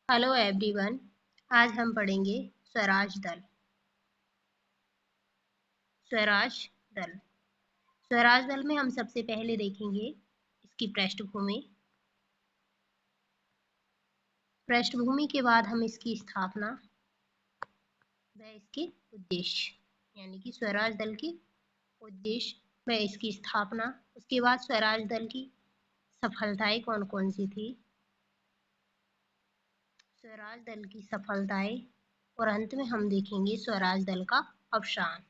Hello everyone. आज हम पढ़ेंगे स्वराज दल। स्वराज दल स्वराज दल में हम सबसे पहले देखेंगे इसकी पृष्ठभूमि। पृष्ठभूमि के बाद हम इसकी स्थापना व इसके उद्देश्य यानी कि स्वराज दल की उद्देश्य व इसकी स्थापना। उसके बाद स्वराज दल की सफलताएं कौन कौन सी थी, स्वराज दल की सफलताएं, और अंत में हम देखेंगे स्वराज दल का अवसान।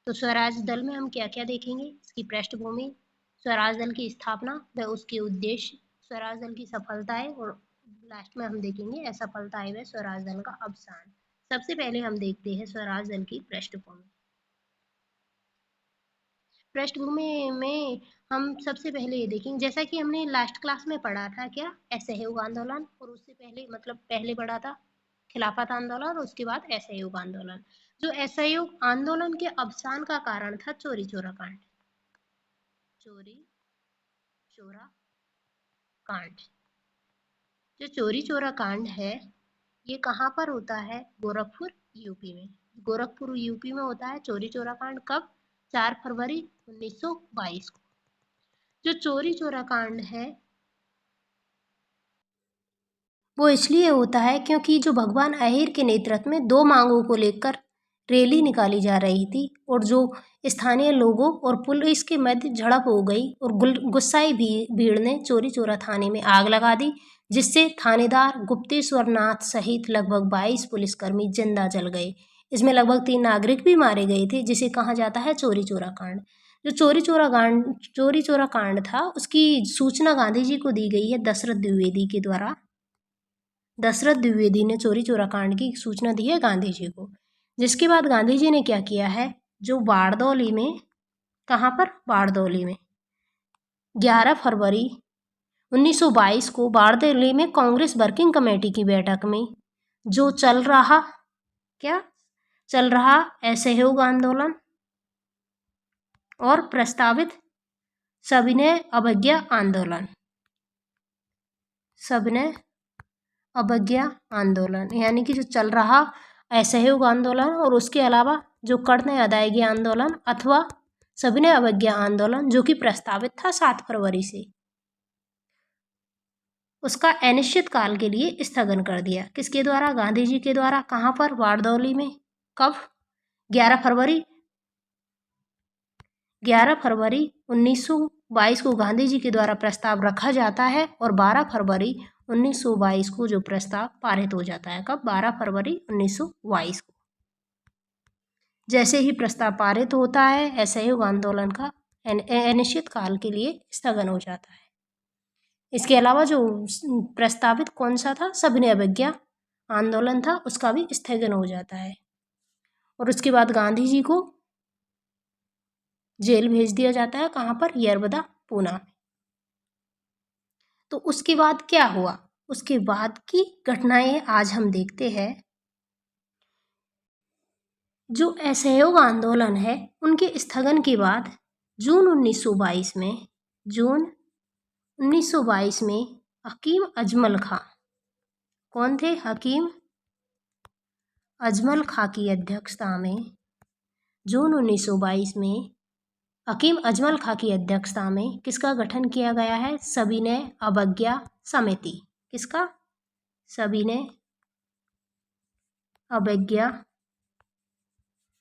तो स्वराज दल में हम क्या क्या देखेंगे, इसकी पृष्ठभूमि, स्वराज दल की स्थापना व उसके उद्देश्य, स्वराज दल की सफलताएं, और लास्ट में हम देखेंगे असफलताएं व स्वराज दल का अवसान। सबसे पहले हम देखते हैं स्वराज दल की पृष्ठभूमि। पृष्ठभूमि में हम सबसे पहले ये देखेंगे, जैसा कि हमने लास्ट क्लास में पढ़ा था, क्या असहयोग आंदोलन, और उससे पहले मतलब पहले पढ़ा था खिलाफत आंदोलन, और उसके बाद असहयोग आंदोलन। जो असहयोग आंदोलन के अवसान का कारण था चोरी चोरा कांड। चोरी चोरा कांड, जो चोरी चोरा कांड है ये कहाँ पर होता है, गोरखपुर यूपी में। गोरखपुर यूपी में होता है चोरी चोरा कांड। कब? 4 फरवरी 1922 को। जो चोरी चोरा कांड है वो इसलिए होता है क्योंकि जो भगवान अहिर के नेतृत्व में 2 मांगों को लेकर रैली निकाली जा रही थी, और जो स्थानीय लोगों और पुलिस के मध्य झड़प हो गई, और गुस्साई भीड़ ने चोरी चोरा थाने में आग लगा दी, जिससे थानेदार गुप्तेश्वर नाथ सहित लगभग 22 पुलिसकर्मी जिंदा जल गए। इसमें लगभग 3 नागरिक भी मारे गए थे, जिसे कहा जाता है चोरी चोरा कांड। जो चोरी चोरा कांड था उसकी सूचना गांधी जी को दी गई है दशरथ द्विवेदी के द्वारा। दशरथ द्विवेदी ने चोरी चोरा कांड की सूचना दी है गांधी जी को। जिसके बाद गांधी जी ने क्या किया है, जो बारदौली में, कहाँ पर, बारदौली में 11 फरवरी 1922 को बारदौली में कांग्रेस वर्किंग कमेटी की बैठक में जो चल रहा असहयोग आंदोलन और प्रस्तावित सविनय अवज्ञा आंदोलन यानी कि जो चल रहा असहयोग आंदोलन, और उसके अलावा जो कर न अदायगी आंदोलन अथवा सविनय अवज्ञा आंदोलन जो कि प्रस्तावित था 7 फरवरी से, उसका अनिश्चित काल के लिए स्थगन कर दिया। किसके द्वारा? गांधी जी के द्वारा। कहाँ पर? बारदौली में। कब? 11 फरवरी 1922 को गांधी जी के द्वारा प्रस्ताव रखा जाता है, और 12 फरवरी 1922 को जो प्रस्ताव पारित हो जाता है। कब? 12 फरवरी 1922 को। जैसे ही प्रस्ताव पारित होता है, असहयोग आंदोलन का अनिश्चित काल के लिए स्थगन हो जाता है। इसके अलावा जो प्रस्तावित कौन सा था, सविनय अवज्ञा आंदोलन था, उसका भी स्थगन हो जाता है। और उसके बाद गांधी जी को जेल भेज दिया जाता है। कहाँ पर? यरबदा, पूना में। तो उसके बाद क्या हुआ, उसके बाद की घटनाएं आज हम देखते हैं। जो असहयोग आंदोलन है उनके स्थगन के बाद जून 1922 में हकीम अजमल खां, कौन थे? हकीम अजमल खां की अध्यक्षता में जून 1922 में हकीम अजमल खां की अध्यक्षता में किसका गठन किया गया है? सविनय अवज्ञा समिति। किसका? सविनय अवज्ञा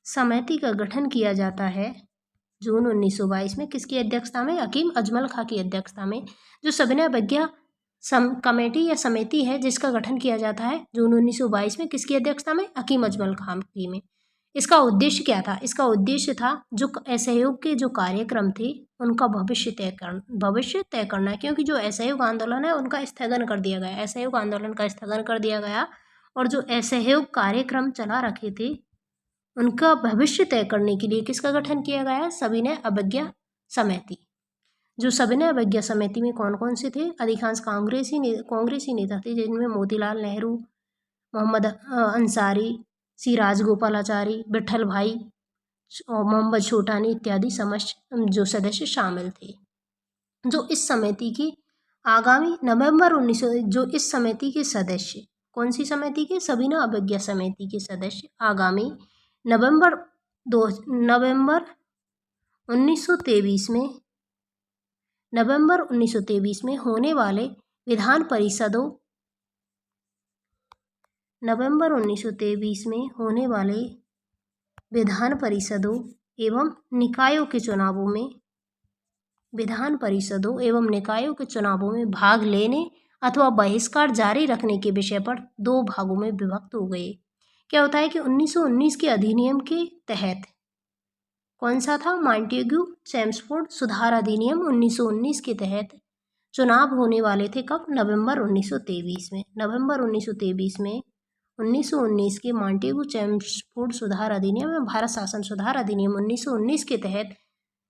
समिति का गठन किया जाता है जून 1922 में। किसकी अध्यक्षता में? हकीम अजमल खां की अध्यक्षता में। जो सविनय अवज्ञा कमेटी या समिति है जिसका गठन किया जाता है जून 1922 में, किसकी अध्यक्षता में? हकीम अजमल खां की में। इसका उद्देश्य क्या था? इसका उद्देश्य था जो असहयोग के जो कार्यक्रम थे उनका भविष्य तय करना, क्योंकि जो असहयोग आंदोलन है उनका स्थगन कर दिया गया, असहयोग आंदोलन का स्थगन कर दिया गया, और जो असहयोग कार्यक्रम चला रखे थे उनका भविष्य तय करने के लिए किसका गठन किया गया? सविनय अवज्ञा समिति। जो सविनय अवज्ञा समिति में कौन कौन से थे? अधिकांश कांग्रेसी नेता थे, जिनमें मोतीलाल नेहरू, मोहम्मद अंसारी, सी राजगोपालाचारी, विठल भाई और मोहम्मद छोटानी इत्यादि जो सदस्य शामिल थे। जो इस समिति की आगामी नवंबर 1900 जो इस समिति के सदस्य, कौन सी समिति के, सबीना अवज्ञा समिति के सदस्य आगामी नवंबर नवंबर 1923 में नवंबर 1923 में होने वाले विधान परिषदों नवंबर 1923 में होने वाले विधान परिषदों एवं निकायों के चुनावों में विधान परिषदों एवं निकायों के चुनावों में भाग लेने अथवा बहिष्कार जारी रखने के विषय पर दो भागों में विभक्त हो गए। क्या होता है कि 1919 के अधिनियम के तहत, कौन सा था, मॉन्टेग्यू चेम्सफोर्ड सुधार अधिनियम 1919 के तहत चुनाव होने वाले थे। कब? नवंबर 1923 में। नवंबर 1923 में 1919 के मॉन्टेग्यू चेम्सफोर्ड सुधार अधिनियम में भारत शासन सुधार अधिनियम 1919 के तहत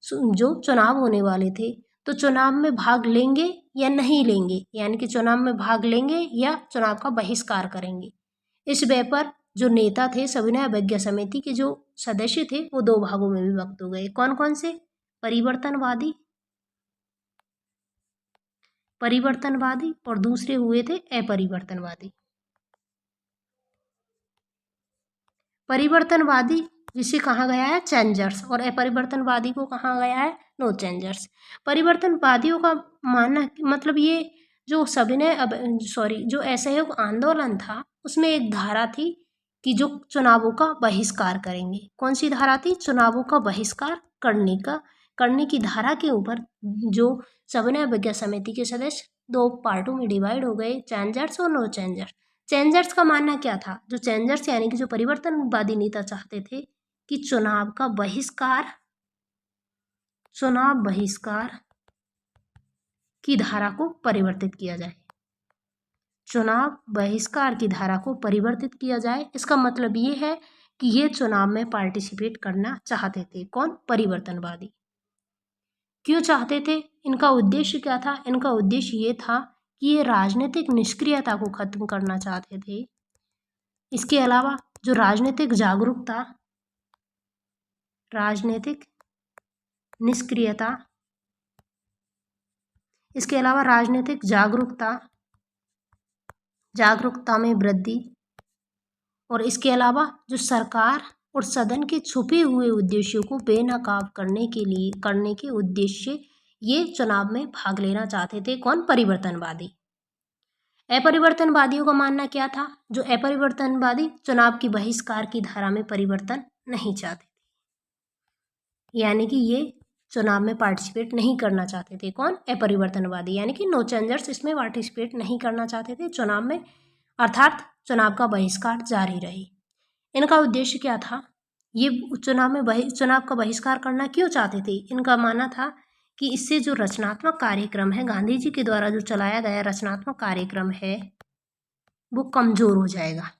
जो चुनाव होने वाले थे, तो चुनाव में भाग लेंगे या नहीं लेंगे, यानी कि चुनाव में भाग लेंगे या चुनाव का बहिष्कार करेंगे। इस व्यय पर जो नेता थे, सविनय अवज्ञा समिति के जो सदस्य थे, वो दो भागों में विभक्त हो गए। कौन कौन से? परिवर्तनवादी और दूसरे हुए थे अपरिवर्तनवादी। परिवर्तनवादी जिसे कहा गया है चेंजर्स, और अपरिवर्तनवादी को कहा गया है नो चेंजर्स। परिवर्तनवादियों का मानना, मतलब ये जो जो असहयोग आंदोलन था, उसमें एक धारा थी कि जो चुनावों का बहिष्कार करेंगे। कौन सी धारा थी? चुनावों का बहिष्कार करने की धारा के ऊपर जो सविनय अवज्ञा समिति के सदस्य दो पार्टों में डिवाइड हो गए, चेंजर्स और नो चेंजर्स। चेंजर्स का मानना क्या था? जो चेंजर्स यानी कि जो परिवर्तनवादी नेता चाहते थे कि चुनाव बहिष्कार की धारा को परिवर्तित किया जाए। चुनाव बहिष्कार की धारा को परिवर्तित किया जाए, इसका मतलब ये है कि ये चुनाव में पार्टिसिपेट करना चाहते थे। कौन? परिवर्तनवादी। क्यों चाहते थे? इनका उद्देश्य क्या था? इनका उद्देश्य ये था कि ये राजनीतिक निष्क्रियता को खत्म करना चाहते थे। इसके अलावा जो राजनीतिक जागरूकता में वृद्धि, और इसके अलावा जो सरकार और सदन के छुपे हुए उद्देश्यों को बेनकाब करने के उद्देश्य ये चुनाव में भाग लेना चाहते थे। कौन? परिवर्तनवादी। अपरिवर्तनवादियों का मानना क्या था? जो अपरिवर्तनवादी चुनाव की बहिष्कार की धारा में परिवर्तन नहीं चाहते थे, यानी कि ये चुनाव में पार्टिसिपेट नहीं करना चाहते थे। कौन? अपरिवर्तनवादी, यानी कि नो चेंजर्स इसमें पार्टिसिपेट नहीं करना चाहते थे चुनाव में, अर्थात चुनाव का बहिष्कार जारी रहे। इनका उद्देश्य क्या था? ये चुनाव का बहिष्कार करना क्यों चाहते थे? इनका मानना था कि इससे जो रचनात्मक कार्यक्रम है, गांधी जी के द्वारा जो चलाया गया रचनात्मक कार्यक्रम है, वो कमजोर हो जाएगा।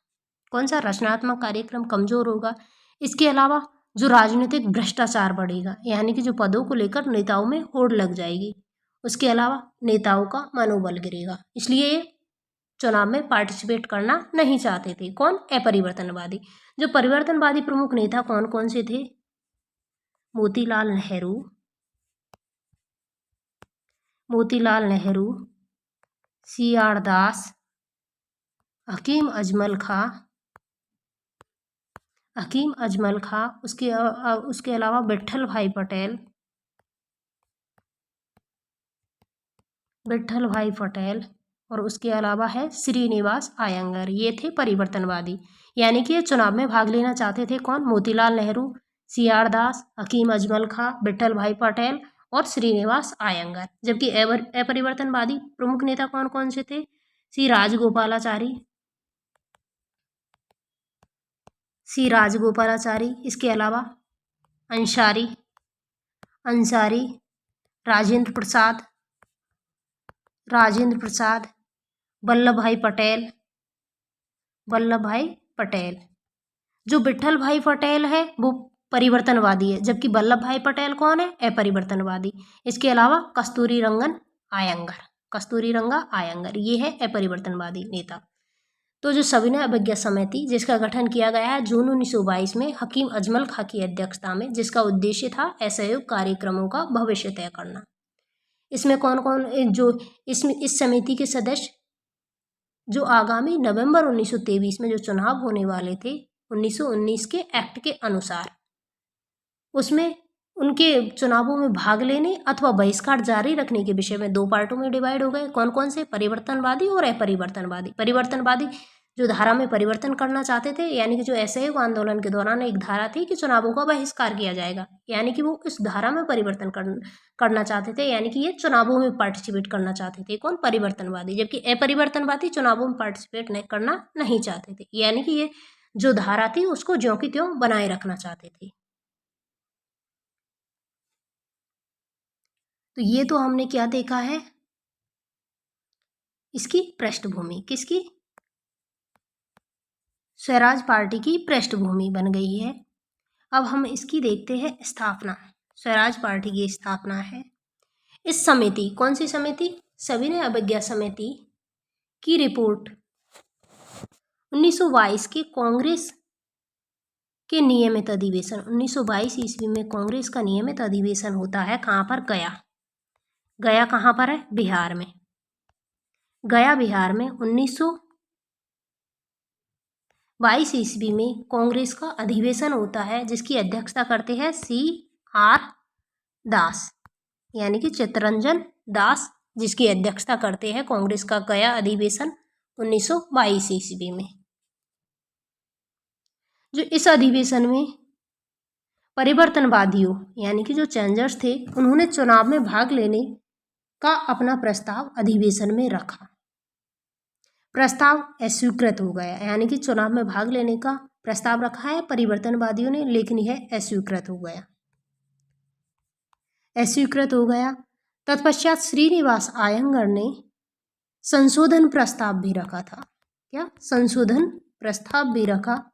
कौन सा? रचनात्मक कार्यक्रम कमजोर होगा। इसके अलावा जो राजनीतिक भ्रष्टाचार बढ़ेगा, यानी कि जो पदों को लेकर नेताओं में होड़ लग जाएगी। उसके अलावा नेताओं का मनोबल गिरेगा, इसलिए ये चुनाव में पार्टिसिपेट करना नहीं चाहते थे। कौन? अपरिवर्तनवादी। जो परिवर्तनवादी प्रमुख नेता कौन कौन से थे? मोतीलाल नेहरू, CR दास, हकीम अजमल खां, उसके अलावा विट्ठल भाई पटेल, और उसके अलावा है श्रीनिवास अयंगर। ये थे परिवर्तनवादी, यानी कि ये चुनाव में भाग लेना चाहते थे। कौन? मोतीलाल नेहरू, CR दास, हकीम अजमल खां, विट्ठल भाई पटेल और श्रीनिवास अयंगर। जबकि अपरिवर्तनवादी प्रमुख नेता कौन कौन से थे? सी राजगोपालाचारी, इसके अलावा अंसारी, राजेंद्र प्रसाद, वल्लभ भाई पटेल। जो विट्ठल भाई पटेल है वो परिवर्तनवादी है, जबकि वल्लभ भाई पटेल कौन है? अपरिवर्तनवादी। इसके अलावा कस्तूरी रंगन आयंगर, ये है अपरिवर्तनवादी नेता। तो जो सविनय अवज्ञा समिति, जिसका गठन किया गया है जून 1922 में हकीम अजमल खां की अध्यक्षता में, जिसका उद्देश्य था असहयोग कार्यक्रमों का भविष्य तय करना। इसमें कौन कौन जो इसमें इस समिति के सदस्य जो आगामी नवंबर 1923 में जो चुनाव होने वाले थे 1919 के एक्ट के अनुसार, उसमें उनके चुनावों में भाग लेने अथवा बहिष्कार जारी रखने के विषय में दो पार्टों में डिवाइड हो गए। कौन कौन से? परिवर्तनवादी और अपरिवर्तनवादी। परिवर्तनवादी जो धारा में परिवर्तन करना चाहते थे, यानी कि जो असहयोग आंदोलन के दौरान एक धारा थी कि चुनावों का बहिष्कार किया जाएगा, यानी कि वो इस धारा में परिवर्तन करना चाहते थे, यानी कि ये चुनावों में पार्टिसिपेट करना चाहते थे। कौन? परिवर्तनवादी। जबकि अपरिवर्तनवादी चुनावों में पार्टिसिपेट करना नहीं चाहते थे, यानी कि ये जो धारा थी उसको ज्यों की त्यों बनाए रखना चाहते थे। तो ये तो हमने क्या देखा है, इसकी पृष्ठभूमि। किसकी? स्वराज पार्टी की पृष्ठभूमि बन गई है। अब हम इसकी देखते हैं स्थापना। स्वराज पार्टी की स्थापना है। इस समिति, कौन सी समिति? सविनय अवज्ञा समिति की रिपोर्ट 1922 के कांग्रेस के नियमित अधिवेशन, 1922 ईस्वी में कांग्रेस का नियमित अधिवेशन होता है। कहाँ पर? गया। गया कहाँ पर है? बिहार में। गया बिहार में 1922 ईस्वी में कांग्रेस का अधिवेशन होता है, जिसकी अध्यक्षता करते हैं CR दास, यानी कि चित्तरंजन दास, जिसकी अध्यक्षता करते हैं कांग्रेस का गया अधिवेशन 1922 ईस्वी में। जो इस अधिवेशन में परिवर्तनवादियों, यानी कि जो चेंजर्स थे, उन्होंने चुनाव में भाग लेने का अपना प्रस्ताव अधिवेशन में रखा। प्रस्ताव अस्वीकृत हो गया, यानी कि चुनाव में भाग लेने का प्रस्ताव रखा है परिवर्तनवादियों ने, लेकिन यह अस्वीकृत हो गया। अस्वीकृत हो गया। तत्पश्चात श्रीनिवास अयंगर ने संशोधन प्रस्ताव भी रखा था। क्या? संशोधन प्रस्ताव भी रखा,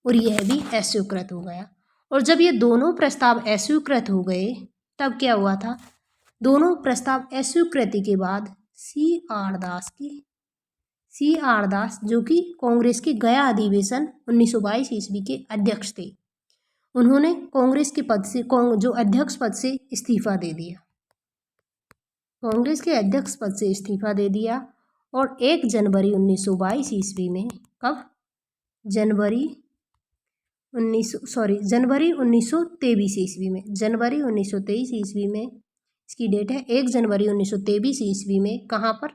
और यह भी अस्वीकृत हो गया। और जब ये दोनों प्रस्ताव अस्वीकृत हो गए, तब क्या हुआ था? दोनों प्रस्ताव अस्वीकृति के बाद CR दास जो कि कांग्रेस के गया अधिवेशन 1922 ईस्वी के अध्यक्ष थे, उन्होंने कांग्रेस के पद से, जो अध्यक्ष पद से इस्तीफा दे दिया। कांग्रेस के अध्यक्ष पद से इस्तीफा दे दिया और 1 जनवरी 1922 ईस्वी में, कब? जनवरी 1923 ईस्वी में, जनवरी 1923 ईस्वी में, इसकी डेट है 1 जनवरी 1923 ईस्वी में। कहाँ पर?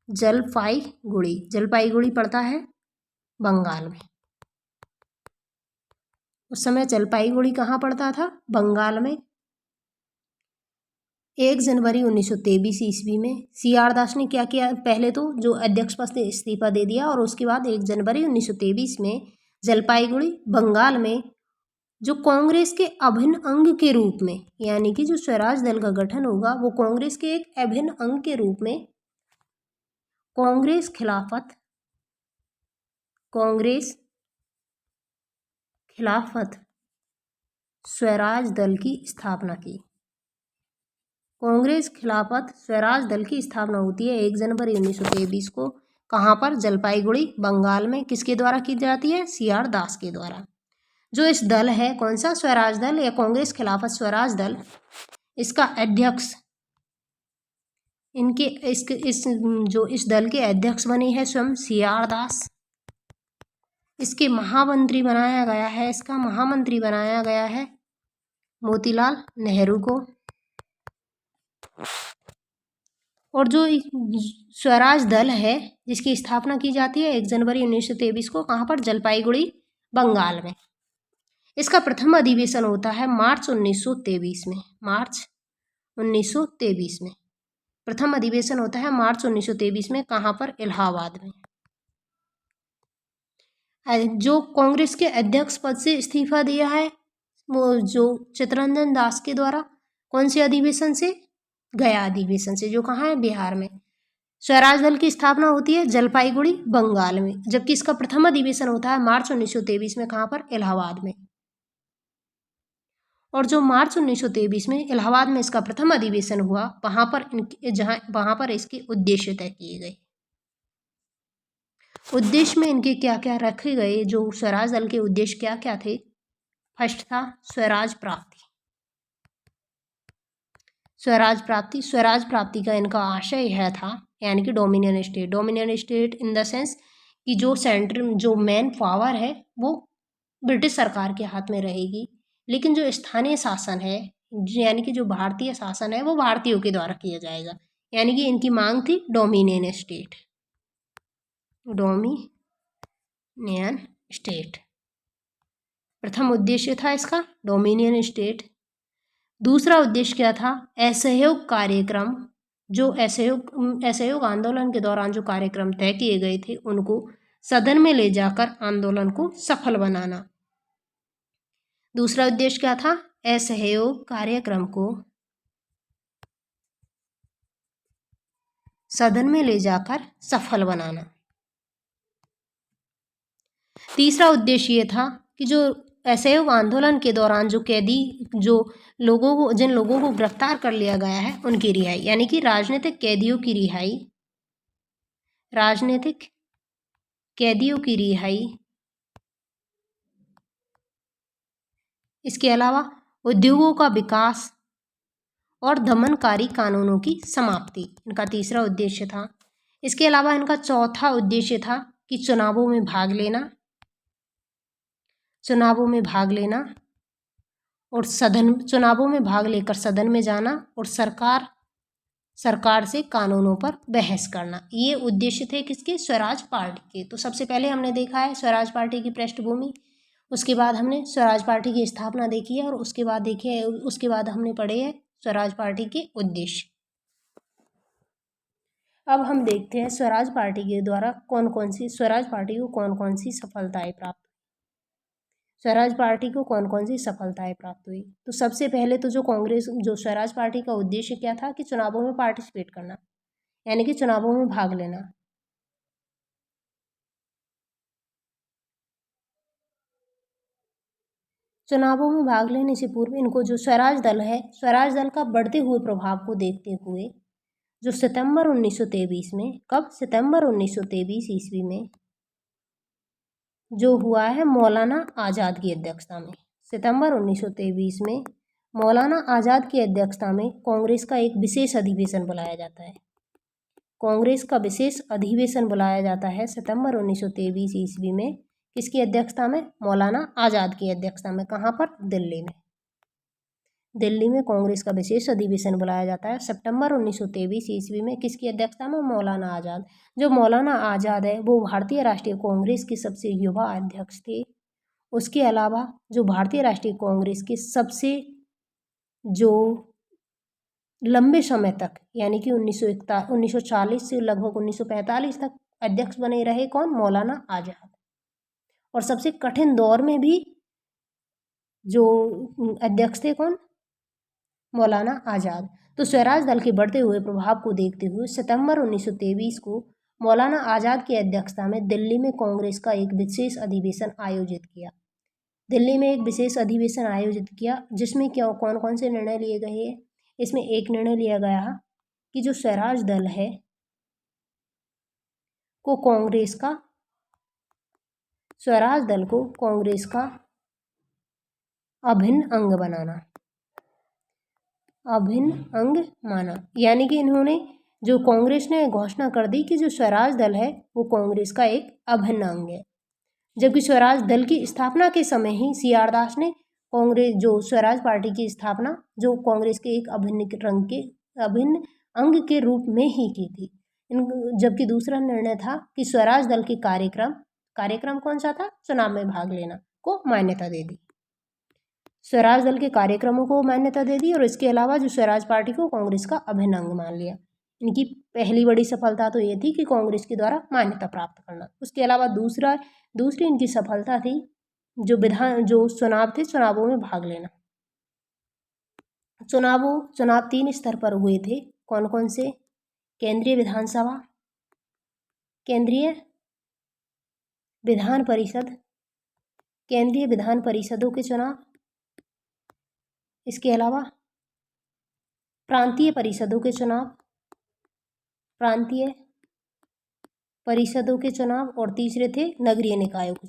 जलपाईगुड़ी। जलपाईगुड़ी पड़ता है बंगाल में। उस समय जलपाईगुड़ी कहाँ पड़ता था? बंगाल में। 1 जनवरी 1923 ईस्वी में CR दास ने क्या किया? पहले तो जो अध्यक्ष पद से इस्तीफा दे दिया, और उसके बाद 1 जनवरी 1923 में जलपाईगुड़ी बंगाल में जो कांग्रेस के अभिन्न अंग के रूप में, यानी कि जो स्वराज दल का गठन होगा वो कांग्रेस के एक अभिन्न अंग के रूप में कांग्रेस खिलाफत स्वराज दल की स्थापना की। कांग्रेस खिलाफत स्वराज दल की स्थापना होती है 1 जनवरी 1923 को। कहाँ पर? जलपाईगुड़ी बंगाल में। किसके द्वारा की जाती है? CR दास के द्वारा। जो इस दल है, कौन सा? स्वराज दल या कांग्रेस खिलाफत स्वराज दल, इसका अध्यक्ष, इस दल के अध्यक्ष बने हैं स्वयं CR दास। इसके महामंत्री बनाया गया है मोतीलाल नेहरू को। और जो स्वराज दल है जिसकी स्थापना की जाती है 1 जनवरी 1923 को, कहाँ पर? जलपाईगुड़ी बंगाल में। इसका प्रथम अधिवेशन होता है मार्च 1923 में। मार्च 1923 में प्रथम अधिवेशन होता है, मार्च 1923 में। कहाँ पर? इलाहाबाद में। जो कांग्रेस के अध्यक्ष पद से इस्तीफा दिया है वो जो चित्तरंजन दास के द्वारा, कौन से अधिवेशन से? गया अधिवेशन से, जो कहाँ है? बिहार में। स्वराज दल की स्थापना होती है जलपाईगुड़ी बंगाल में, जबकि इसका प्रथम अधिवेशन होता है मार्च 1923 में। कहाँ पर? इलाहाबाद में। और जो मार्च 1923 में इलाहाबाद में इसका प्रथम अधिवेशन हुआ, वहाँ पर इसके उद्देश्य तय किए गए। उद्देश्य में इनके क्या क्या रखे गए? जो स्वराज दल के उद्देश्य क्या क्या थे? फर्स्ट था स्वराज प्राप्ति। स्वराज प्राप्ति का इनका आशय यह था, यानी कि dominion state in the sense कि जो सेंटर जो मेन पावर है वो ब्रिटिश सरकार के हाथ में रहेगी, लेकिन जो स्थानीय शासन है यानी कि जो भारतीय शासन है वो भारतीयों के द्वारा किया जाएगा। यानी कि इनकी मांग थी डोमिनियन स्टेट। प्रथम उद्देश्य था इसका डोमिनियन स्टेट। दूसरा उद्देश्य क्या था? असहयोग कार्यक्रम। जो असहयोग आंदोलन के दौरान जो कार्यक्रम तय किए गए थे उनको सदन में ले जाकर आंदोलन को सफल बनाना। दूसरा उद्देश्य क्या था? असहयोग कार्यक्रम को सदन में ले जाकर सफल बनाना। तीसरा उद्देश्य ये था कि जो असहयोग आंदोलन के दौरान जो कैदी जिन लोगों को गिरफ्तार कर लिया गया है उनकी रिहाई, यानी कि राजनीतिक कैदियों की रिहाई। इसके अलावा उद्योगों का विकास और दमनकारी कानूनों की समाप्ति इनका तीसरा उद्देश्य था। इसके अलावा इनका चौथा उद्देश्य था कि चुनावों में भाग लेना और चुनावों में भाग लेकर सदन में जाना और सरकार से कानूनों पर बहस करना। ये उद्देश्य थे किसके? स्वराज पार्टी के। तो सबसे पहले हमने देखा है स्वराज पार्टी की पृष्ठभूमि, उसके बाद हमने स्वराज पार्टी की स्थापना देखी है और उसके बाद हमने पढ़े हैं स्वराज पार्टी के उद्देश्य। अब हम देखते हैं स्वराज पार्टी के द्वारा स्वराज पार्टी को कौन कौन सी सफलताएं प्राप्त हुई। तो सबसे पहले तो जो स्वराज पार्टी का उद्देश्य क्या था कि चुनावों में पार्टिसिपेट करना, यानी कि चुनावों में भाग लेना। चुनावों में भाग लेने से पूर्व इनको जो स्वराज दल का बढ़ते हुए प्रभाव को देखते हुए जो सितंबर 1923 ईस्वी में जो हुआ है मौलाना आज़ाद की अध्यक्षता में, सितंबर 1923 में मौलाना आज़ाद की अध्यक्षता में कांग्रेस का एक विशेष अधिवेशन बुलाया जाता है। सितंबर 1923 ईस्वी में किसकी अध्यक्षता में? मौलाना आज़ाद की अध्यक्षता में। कहाँ पर? दिल्ली में कांग्रेस का विशेष अधिवेशन बुलाया जाता है सितंबर 1923 ईस्वी में। किसकी अध्यक्षता में? मौलाना आज़ाद। जो मौलाना आज़ाद है वो भारतीय राष्ट्रीय कांग्रेस के सबसे युवा अध्यक्ष थे। उसके अलावा जो भारतीय राष्ट्रीय कांग्रेस के सबसे जो लंबे समय तक यानी कि 1940 से लगभग 1945 तक अध्यक्ष बने रहे, कौन? मौलाना आज़ाद। और सबसे कठिन दौर में भी जो अध्यक्ष थे, कौन? मौलाना आज़ाद। तो स्वराज दल के बढ़ते हुए प्रभाव को देखते हुए सितंबर 1923 को मौलाना आज़ाद की अध्यक्षता में दिल्ली में कांग्रेस का एक विशेष अधिवेशन आयोजित किया। जिसमें क्या कौन कौन से निर्णय लिए गए हैं? इसमें एक निर्णय लिया गया कि जो स्वराज दल है को कांग्रेस का अभिन्न अंग माना। यानी कि इन्होंने जो कांग्रेस ने घोषणा कर दी कि जो स्वराज दल है वो कांग्रेस का एक अभिन्न अंग है। जबकि स्वराज दल की स्थापना के समय ही CR दास ने स्वराज पार्टी की स्थापना जो कांग्रेस के एक अभिन्न अंग के रूप में ही की थी। जबकि दूसरा निर्णय था कि स्वराज दल के कार्यक्रम कौन सा था? चुनाव में भाग लेना को मान्यता दे दी। स्वराज दल के कार्यक्रमों को मान्यता दे दी और इसके अलावा जो स्वराज पार्टी को कांग्रेस का अभिन्न अंग मान लिया। इनकी पहली बड़ी सफलता तो ये थी कि कांग्रेस के द्वारा मान्यता प्राप्त करना। उसके अलावा दूसरी इनकी सफलता थी जो चुनावों में भाग लेना। चुनाव 3 स्तर पर हुए थे। कौन कौन से? केंद्रीय विधान परिषदों के चुनाव, इसके अलावा प्रांतीय परिषदों के चुनाव और तीसरे थे नगरीय निकायों के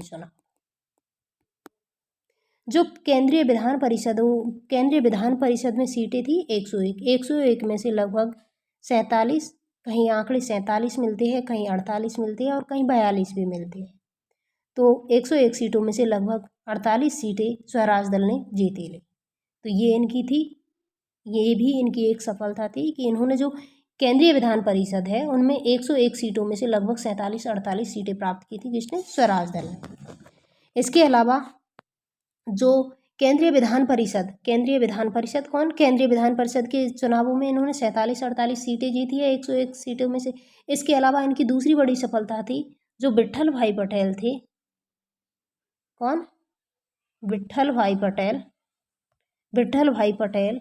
चुनाव। जो केंद्रीय विधान परिषद में सीटें थी 101 में से लगभग 47, कहीं आंकड़े 47 मिलते हैं, कहीं 48 मिलते हैं और कहीं 42 भी मिलते हैं। तो 101 सीटों में से लगभग 48 सीटें स्वराज दल ने जीती ली। तो ये इनकी थी, ये भी इनकी एक सफलता थी कि इन्होंने जो केंद्रीय विधान परिषद है उनमें 101 सीटों में से लगभग 47-48 सीटें प्राप्त की थी, जिसने स्वराज दल ने। इसके अलावा जो केंद्रीय विधान परिषद कौन, केंद्रीय विधान परिषद के चुनावों में इन्होंने 47-48 सीटें जीती है 101 सीटों में से। इसके अलावा इनकी दूसरी बड़ी सफलता थी जो विट्ठल भाई पटेल थे, कौन, विट्ठल भाई पटेल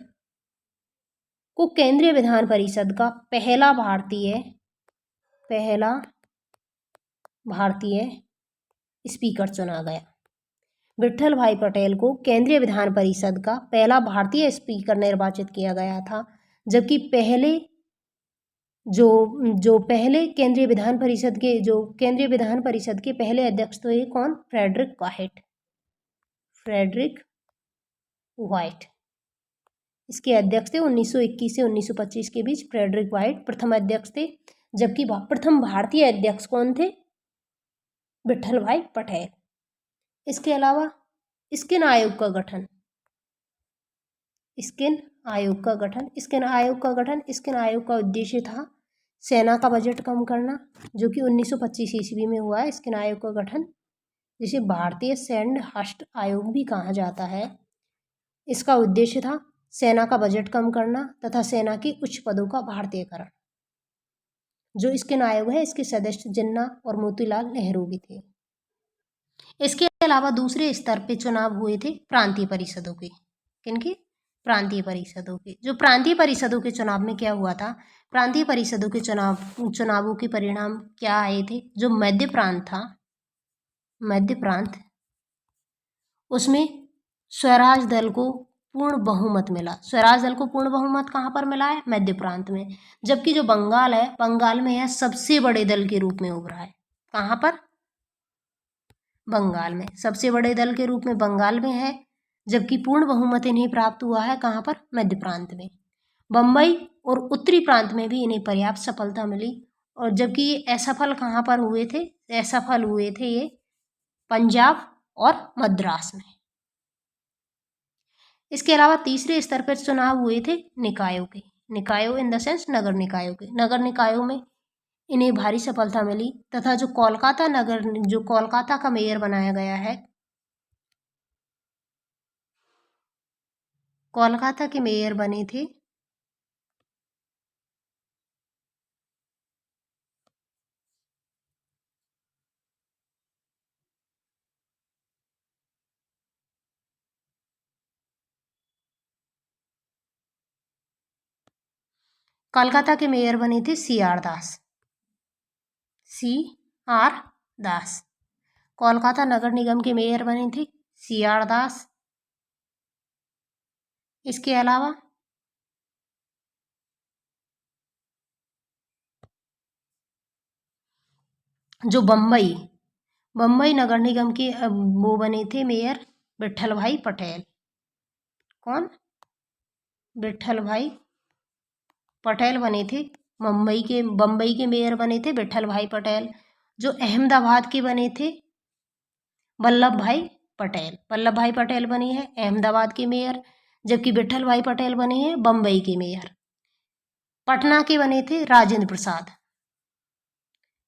को केंद्रीय विधान परिषद का पहला भारतीय स्पीकर चुना गया। विट्ठल भाई पटेल को केंद्रीय विधान परिषद का पहला भारतीय स्पीकर निर्वाचित किया गया था, जबकि पहले जो पहले केंद्रीय विधान परिषद के पहले अध्यक्ष तो ये कौन, फ्रेडरिक व्हाइट इसके अध्यक्ष थे। 1921 से 1925 के बीच फ्रेडरिक व्हाइट प्रथम अध्यक्ष थे, जबकि प्रथम भारतीय अध्यक्ष कौन थे, विट्ठल भाई पटेल। इसके अलावा स्किन आयोग का गठन, स्किन आयोग का उद्देश्य था सेना का बजट कम करना, जो कि 1925 ईस्वी में हुआ है स्किन आयोग का गठन, जिसे भारतीय सैन्य हस्त आयोग भी कहा जाता है। इसका उद्देश्य था सेना का बजट कम करना तथा सेना के उच्च पदों का भारतीयकरण। जो स्किन आयोग है इसके सदस्य जिन्ना और मोतीलाल नेहरू भी थे। इसके अलावा दूसरे स्तर पे चुनाव हुए थे प्रांतीय परिषदों के, किनके, प्रांतीय परिषदों के। जो प्रांतीय परिषदों के चुनाव में क्या हुआ था, प्रांतीय परिषदों के चुनावों के परिणाम क्या आए थे। जो मध्य प्रांत था, उसमें स्वराज दल को पूर्ण बहुमत मिला। स्वराज दल को पूर्ण बहुमत कहाँ पर मिला है, मध्य प्रांत में। जबकि जो बंगाल है, बंगाल में यह सबसे बड़े दल के रूप में उभरा है। कहाँ पर, बंगाल में सबसे बड़े दल के रूप में बंगाल में है, जबकि पूर्ण बहुमत इन्हें प्राप्त हुआ है कहाँ पर, मध्य प्रांत में। बम्बई और उत्तरी प्रांत में भी इन्हें पर्याप्त सफलता मिली, और जबकि ये असफल कहाँ पर हुए थे, असफल हुए थे ये पंजाब और मद्रास में। इसके अलावा तीसरे स्तर पर चुनाव हुए थे निकायों इन द सेंस नगर निकायों के। नगर निकायों में इन्हें भारी सफलता मिली तथा जो कोलकाता का मेयर बनाया गया है, कोलकाता के मेयर बने थे CR दास। कोलकाता नगर निगम के मेयर बने थे CR दास। इसके अलावा जो बम्बई नगर निगम के वो बने थे मेयर विट्ठल भाई पटेल। कौन, विट्ठल भाई पटेल बने थे। बम्बई के मेयर बने थे विट्ठल भाई पटेल। जो अहमदाबाद के बने थे वल्लभ भाई पटेल बने हैं अहमदाबाद के मेयर, जबकि विट्ठल भाई पटेल बने हैं बम्बई के मेयर। पटना के बने थे राजेंद्र प्रसाद।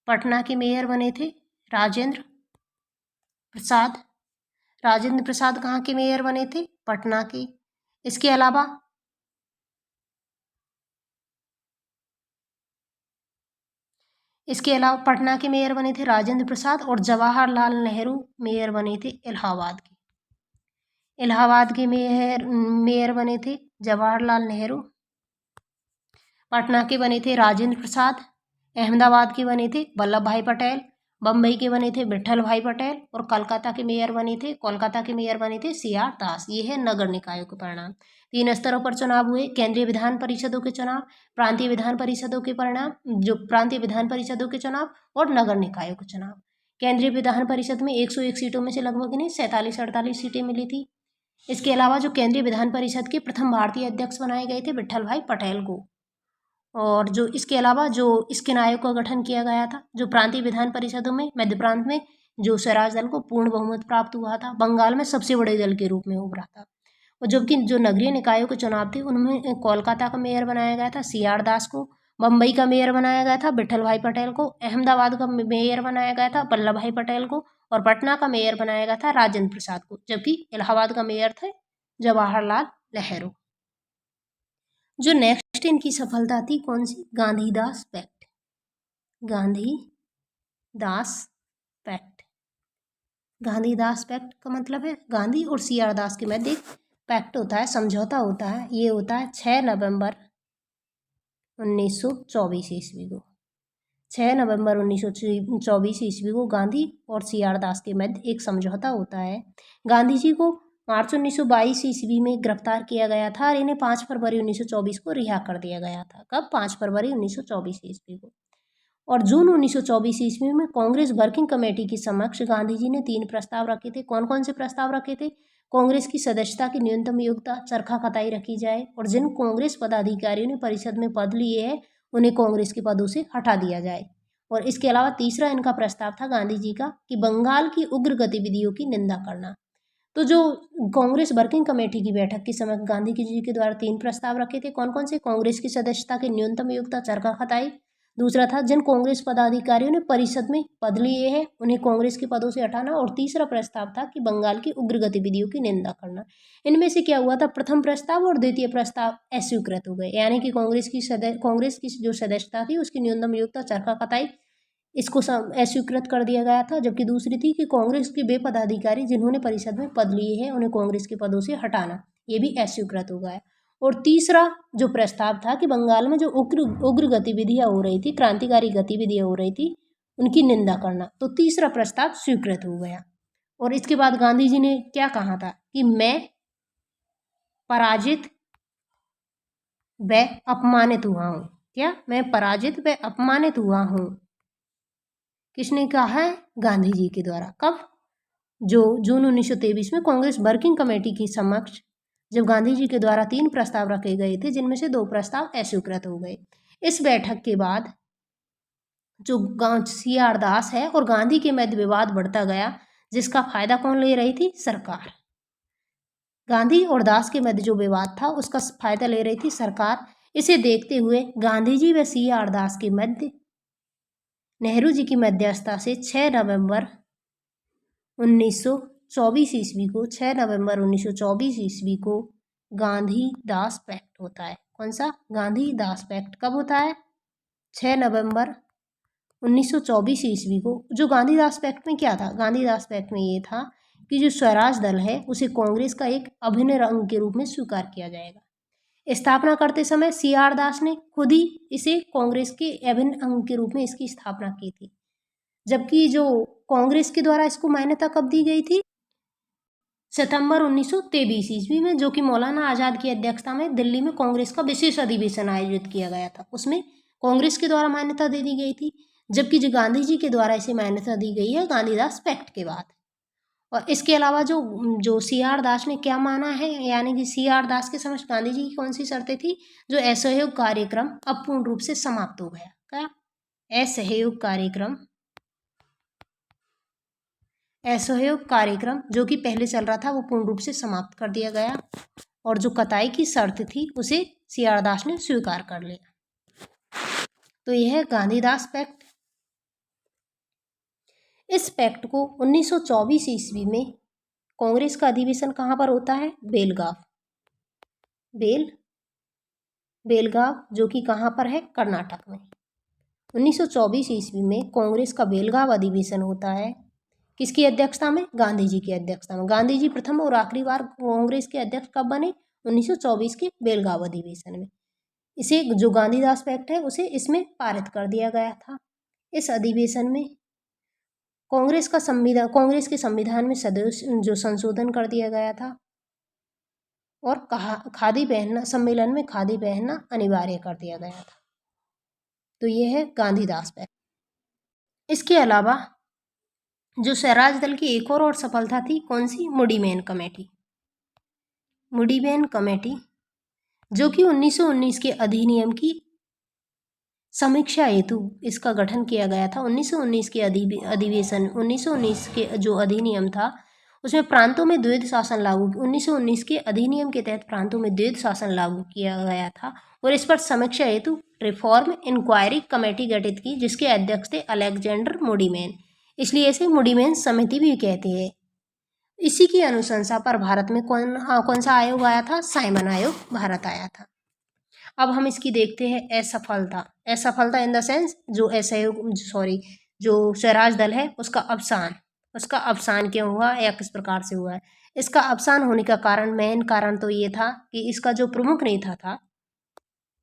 पटना के मेयर बने थे राजेंद्र प्रसाद कहाँ के मेयर बने थे, पटना के। इसके अलावा पटना के मेयर बने थे राजेंद्र प्रसाद, और जवाहरलाल नेहरू मेयर बने थे इलाहाबाद के मेयर बने थे जवाहरलाल नेहरू। पटना के बने थे राजेंद्र प्रसाद, अहमदाबाद के बने थे वल्लभ भाई पटेल, बम्बई के बने थे विट्ठल भाई पटेल, और कोलकाता के मेयर बने थे CR दास। ये है नगर निकायों के परिणाम। 3 स्तरों पर चुनाव हुए, केंद्रीय विधान परिषदों के चुनाव, प्रांतीय विधान परिषदों के चुनाव और नगर निकायों के चुनाव। केंद्रीय विधान परिषद में 101 सीटों में से लगभग इन्हें 47-48 सीटें मिली थी, इसके अलावा जो केंद्रीय विधान परिषद के प्रथम भारतीय अध्यक्ष बनाए गए थे विट्ठल भाई पटेल को। और जो इसके अलावा जो स्किन आयोग का गठन किया गया था, जो प्रांतीय विधान परिषदों में मध्य प्रांत में जो स्वराज दल को पूर्ण बहुमत प्राप्त हुआ था, बंगाल में सबसे बड़े दल के रूप में उभरा था। और जबकि जो नगरीय निकायों के चुनाव थे उनमें कोलकाता का मेयर बनाया गया था CR दास को, बम्बई का मेयर बनाया गया था विट्ठल भाई पटेल को, अहमदाबाद का मेयर बनाया गया था वल्लभ भाई पटेल को, और पटना का मेयर बनाया गया था राजेंद्र प्रसाद को, जबकि इलाहाबाद का मेयर थे जवाहरलाल नेहरू। जो नेक्स्ट इनकी सफलता थी कौन सी, गांधीदास पैक्ट। गांधीदास पैक्ट, गांधीदास पैक्ट का मतलब है गांधी और CR दास के मध्य एक पैक्ट होता है, समझौता होता है। ये होता है 6 नवंबर 1924 ईस्वी को। 6 नवंबर 1924 ईस्वी को गांधी और CR दास के मध्य एक समझौता होता है। गांधी जी को मार्च 1922 ईस्वी में गिरफ्तार किया गया था और इन्हें 5 फरवरी 1924 को रिहा कर दिया गया था। कब, 5 फरवरी 1924 ईस्वी को। और जून 1924 ईस्वी में कांग्रेस वर्किंग कमेटी के समक्ष गांधी जी ने 3 प्रस्ताव रखे थे। कौन कौन से प्रस्ताव रखे थे, कांग्रेस की सदस्यता की न्यूनतम योग्यता चरखा कताई रखी जाए, और जिन कांग्रेस पदाधिकारियों ने परिषद में पद लिए हैं उन्हें कांग्रेस के पदों से हटा दिया जाए। और इसके अलावा तीसरा इनका प्रस्ताव था गांधी जी का कि बंगाल की उग्र गतिविधियों की निंदा करना। तो जो कांग्रेस वर्किंग कमेटी की बैठक के समय गांधी जी के द्वारा 3 प्रस्ताव रखे थे, कौन कौन से, कांग्रेस की सदस्यता की न्यूनतम योग्यता चरखा खताई, दूसरा था जिन कांग्रेस पदाधिकारियों ने परिषद में पद लिए हैं उन्हें कांग्रेस के पदों से हटाना, और तीसरा प्रस्ताव था कि बंगाल की उग्र गतिविधियों की निंदा करना। इनमें से क्या हुआ था, प्रथम प्रस्ताव और द्वितीय प्रस्ताव अस्वीकृत हो गए, यानी कि कांग्रेस की जो सदस्यता थी उसकी न्यूनतम योग्यता चरखा खताई, इसको अस्वीकृत कर दिया गया था। जबकि दूसरी थी कि कांग्रेस के वे पदाधिकारी जिन्होंने परिषद में पद लिए हैं उन्हें कांग्रेस के पदों से हटाना, ये भी अस्वीकृत हो गया। और तीसरा जो प्रस्ताव था कि बंगाल में जो उग्र गतिविधियां हो रही थी, क्रांतिकारी गतिविधियां हो रही थी, उनकी निंदा करना, तो तीसरा प्रस्ताव स्वीकृत हो गया। और इसके बाद गांधी जी ने क्या कहा था कि मैं पराजित व अपमानित हुआ हूँ। क्या, मैं पराजित व अपमानित हुआ हूँ। किसने कहा है, गांधी जी के द्वारा। कब, जो जून 1923 में कांग्रेस वर्किंग कमेटी के समक्ष जब गांधी जी के द्वारा 3 प्रस्ताव रखे गए थे जिनमें से 2 प्रस्ताव अस्वीकृत हो गए। इस बैठक के बाद जो CR दास है और गांधी के मध्य विवाद बढ़ता गया, जिसका फायदा कौन ले रही थी, सरकार। गांधी और दास के मध्य जो विवाद था उसका फायदा ले रही थी सरकार। इसे देखते हुए गांधी जी व CR दास के मध्य नेहरू जी की मध्यस्थता से 6 नवंबर 1924 ईस्वी को 6 नवंबर 1924 ईस्वी को गांधी दास पैक्ट होता है। कौन सा, गांधी दास पैक्ट कब होता है, 6 नवंबर 1924 ईस्वी को। जो गांधीदास पैक्ट में क्या था, गांधीदास पैक्ट में ये था कि जो स्वराज दल है उसे कांग्रेस का एक अभिन्न अंग के रूप में स्वीकार किया जाएगा। स्थापना करते समय CR दास ने खुद ही इसे कांग्रेस के अभिन्न अंग के रूप में इसकी स्थापना की थी। जबकि जो कांग्रेस के द्वारा इसको मान्यता कब दी गई थी, सितंबर 1923 ईस्वी में, जो कि मौलाना आजाद की अध्यक्षता में दिल्ली में कांग्रेस का विशेष अधिवेशन आयोजित किया गया था। उसमें कांग्रेस के द्वारा मान्यता दे दी गई थी, जबकि जो गांधी जी के द्वारा इसे मान्यता दी गई है गांधीदास पैक्ट के बाद। और इसके अलावा जो CR दास ने क्या माना है, यानी कि CR दास के समक्ष गांधी जी की कौन सी शर्तें थी, जो असहयोग कार्यक्रम अब पूर्ण रूप से समाप्त हो गया। क्या, असहयोग कार्यक्रम जो कि पहले चल रहा था वो पूर्ण रूप से समाप्त कर दिया गया, और जो कताई की शर्त थी उसे CR दास ने स्वीकार कर लिया। तो यह है गांधीदास पैक्ट। इस पैक्ट को 1924 ईस्वी में कांग्रेस का अधिवेशन कहाँ पर होता है, बेलगाव, जो कि कहाँ पर है, कर्नाटक में। 1924 ईस्वी में कांग्रेस का बेलगाव अधिवेशन होता है, किसकी अध्यक्षता में, गांधी जी की अध्यक्षता में। गांधी जी प्रथम और आखिरी बार कांग्रेस के अध्यक्ष कब बने, 1924 के बेलगाव अधिवेशन में। इसे जो गांधीदास पैक्ट है उसे इसमें पारित कर दिया गया था। इस अधिवेशन में कांग्रेस के संविधान में जो संशोधन कर दिया गया था, और खादी पहनना, सम्मेलन में खादी पहनना अनिवार्य कर दिया गया था। तो ये है गांधीदास पैक्ट। इसके अलावा जो स्वराज दल की एक और सफलता थी, कौन सी, मुडीमैन कमेटी। मुडीवेन कमेटी, जो कि 1919 के अधिनियम की समीक्षा हेतु इसका गठन किया गया था। 1919 के अधिवेशन 1919 के जो अधिनियम था उसमें प्रांतों में द्वैध शासन लागू 1919 के अधिनियम के तहत प्रांतों में द्वैध शासन लागू किया गया था और इस पर समीक्षा हेतु रिफॉर्म इंक्वायरी कमेटी गठित की, जिसके अध्यक्ष थे अलेक्जेंडर मुडीमेन, इसलिए इसे मुडीमेन समिति भी कहते हैं। इसी की अनुशंसा पर भारत में कौन सा आयोग आया था? साइमन आयोग भारत आया था। अब हम इसकी देखते हैं असफलता। असफलता इन द सेंस जो स्वराज दल है उसका अवसान क्यों हुआ या किस प्रकार से हुआ है। इसका अवसान होने का मेन कारण तो ये था कि इसका जो प्रमुख नेता था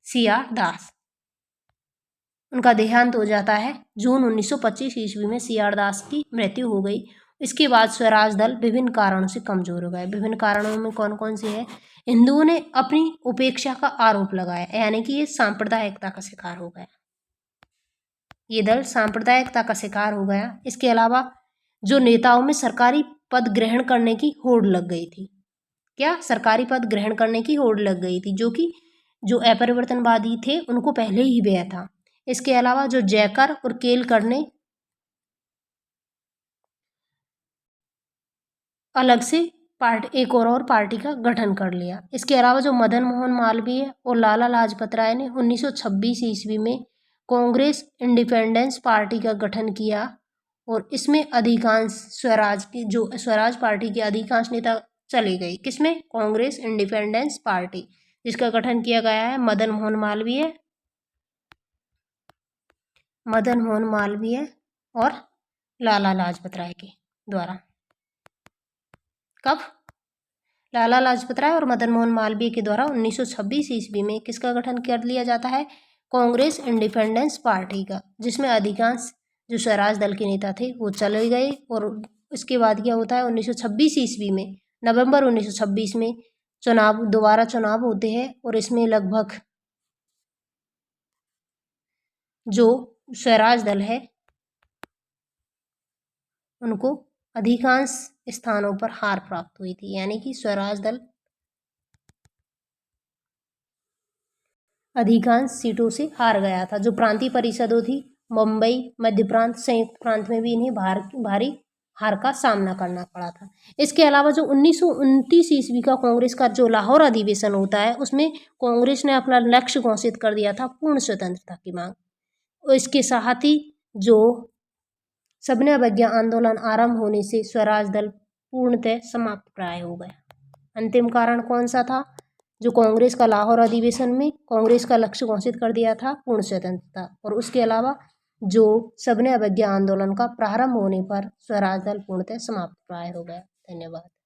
CR दास, उनका देहांत हो जाता है। जून 1925 ईस्वी में CR दास की मृत्यु हो गई। इसके बाद स्वराज दल विभिन्न कारणों से कमजोर हो गए। विभिन्न कारणों में कौन कौन से हैं? हिंदुओं ने अपनी उपेक्षा का आरोप लगाया, यानी कि ये सांप्रदायिकता का शिकार हो गया। ये दल सांप्रदायिकता का शिकार हो गया। इसके अलावा जो नेताओं में सरकारी पद ग्रहण करने की होड़ लग गई थी। क्या? सरकारी पद ग्रहण करने की होड़ लग गई थी, जो कि जो अपरिवर्तनवादी थे उनको पहले ही व्यय था। इसके अलावा जो जयकर और केलकर ने अलग से एक और पार्टी का गठन कर लिया। इसके अलावा जो मदन मोहन मालवीय और लाला लाजपत राय ने 1926 ईस्वी में कांग्रेस इंडिपेंडेंस पार्टी का गठन किया और इसमें अधिकांश स्वराज पार्टी के अधिकांश नेता चले गए। किसमें? कांग्रेस इंडिपेंडेंस पार्टी, जिसका गठन किया गया है मदन मोहन मालवीय और लाला लाजपत राय के द्वारा। कब? लाला लाजपत राय और मदन मोहन मालवीय के द्वारा 1926 ईस्वी में किसका गठन कर लिया जाता है? कांग्रेस इंडिपेंडेंस पार्टी का, जिसमें अधिकांश जो स्वराज दल के नेता थे वो चले गए। और इसके बाद क्या होता है? 1926 ईस्वी में नवंबर 1926 में दोबारा चुनाव होते हैं और इसमें लगभग जो स्वराज दल है उनको अधिकांश स्थानों पर हार प्राप्त हुई थी, यानी कि स्वराज दल अधिकांश सीटों से हार गया था। जो प्रांतीय परिषदों थी, मुंबई, मध्य प्रांत, संयुक्त प्रांत में भी इन्हें भारी हार का सामना करना पड़ा था। इसके अलावा जो 1929 ईस्वी का कांग्रेस का जो लाहौर अधिवेशन होता है उसमें कांग्रेस ने अपना लक्ष्य घोषित कर दिया था पूर्ण स्वतंत्रता की मांग। और इसके साथ ही जो सविनय अवज्ञा आंदोलन आरंभ होने से स्वराज दल पूर्णतः समाप्त प्राय हो गया। अंतिम कारण कौन सा था? जो कांग्रेस का लाहौर अधिवेशन में कांग्रेस का लक्ष्य घोषित कर दिया था पूर्ण स्वतंत्रता, और उसके अलावा जो सविनय अवज्ञा आंदोलन का प्रारंभ होने पर स्वराज दल पूर्णतः समाप्त प्राय हो गया। धन्यवाद।